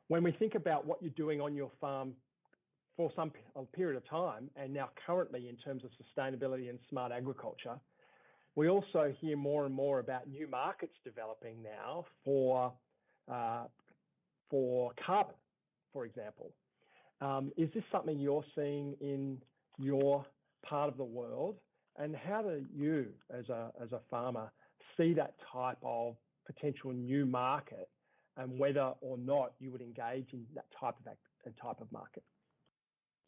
when we think about what you're doing on your farm for some period of time, and now currently in terms of sustainability and smart agriculture, we also hear more and more about new markets developing now for carbon, for example. Is this something you're seeing in your part of the world? And how do you, as a farmer, see that type of potential new market, and whether or not you would engage in that type of market?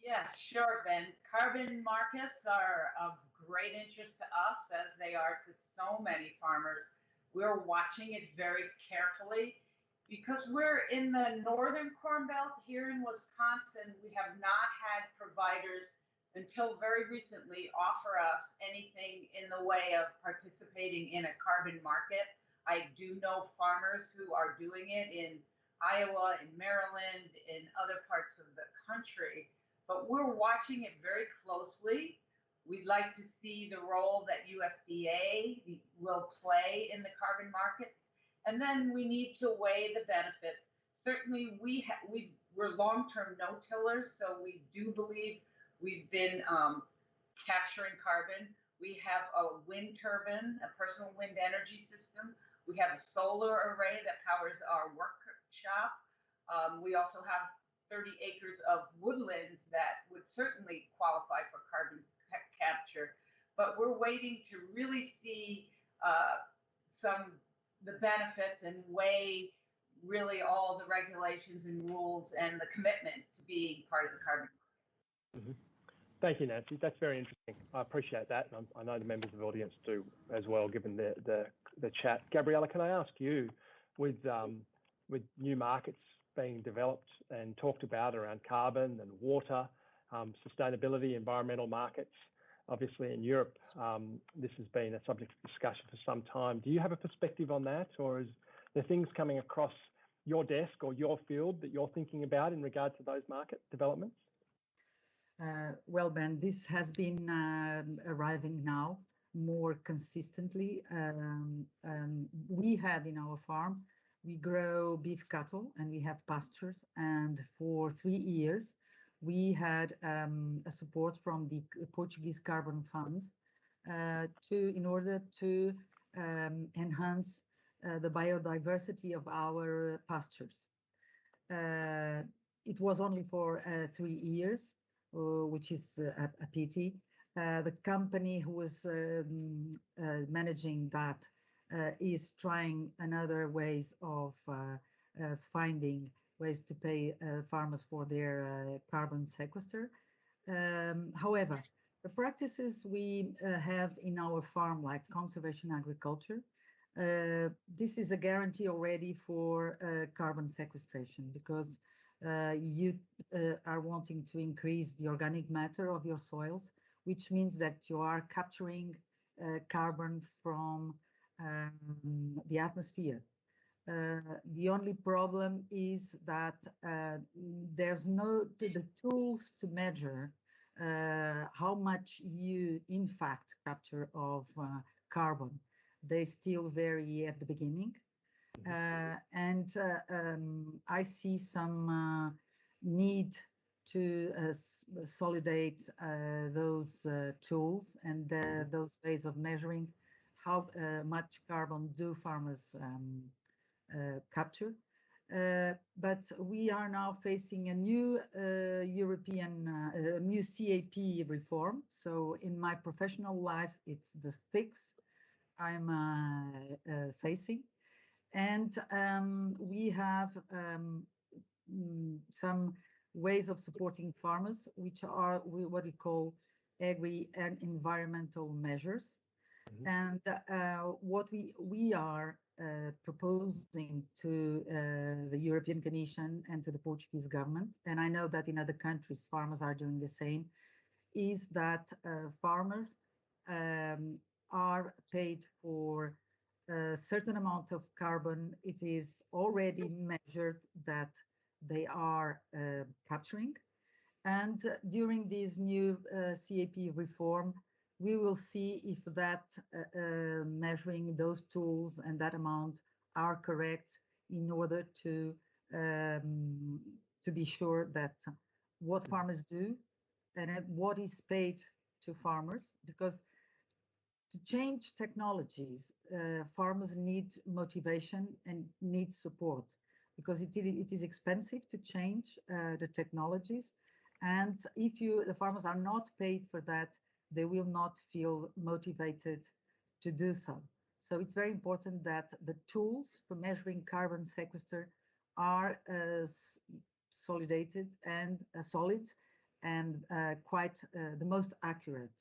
Yes, sure, Ben. Carbon markets are of great interest to us, as they are to so many farmers. We're watching it very carefully because we're in the northern Corn Belt here in Wisconsin. We have not had providers until very recently offer us anything in the way of participating in a carbon market. I do know farmers who are doing it in Iowa, in Maryland, in other parts of the country. But we're watching it very closely. We'd like to see the role that USDA will play in the carbon markets. And then we need to weigh the benefits. Certainly, we're long-term no-tillers, so we do believe we've been capturing carbon. We have a wind turbine, a personal wind energy system. We have a solar array that powers our workshop. We also have 30 acres of woodlands that would certainly qualify for carbon capture. But we're waiting to really see the benefits and weigh really all the regulations and rules and the commitment to being part of the carbon market. Mm-hmm. Thank you, Nancy. That's very interesting. I appreciate that, and I know the members of the audience do as well, given the chat. Gabriela, can I ask you, with new markets being developed and talked about around carbon and water, sustainability, environmental markets, obviously in Europe, this has been a subject of discussion for some time. Do you have a perspective on that, or is there things coming across your desk or your field that you're thinking about in regard to those market developments? Well, Ben, this has been arriving now more consistently. We had in our farm, we grow beef cattle and we have pastures. And for 3 years, we had a support from the Portuguese Carbon Fund in order to enhance the biodiversity of our pastures. It was only for 3 years. Which is a pity. The company who was managing that is trying another ways of finding ways to pay farmers for their carbon sequester. However, the practices we have in our farm, like conservation agriculture, this is a guarantee already for carbon sequestration, because you are wanting to increase the organic matter of your soils, which means that you are capturing carbon from the atmosphere. The only problem is that there's the tools to measure how much you in fact capture of carbon. They still vary at the beginning. And I see some need to consolidate those tools and those ways of measuring how much carbon do farmers capture. But we are now facing a new new CAP reform. So in my professional life, it's the sticks I'm facing. And we have some ways of supporting farmers, which are what we call agri-environmental measures. Mm-hmm. And what we are proposing to the European Commission and to the Portuguese government, and I know that in other countries farmers are doing the same, is that farmers are paid for a certain amount of carbon. It is already measured that they are capturing. And during this new CAP reform, we will see if that measuring those tools and that amount are correct in order to to be sure that what farmers do and what is paid to farmers, because to change technologies, farmers need motivation and need support, because it is expensive to change the technologies. And if the farmers are not paid for that, they will not feel motivated to do so. So it's very important that the tools for measuring carbon sequester are solid and quite the most accurate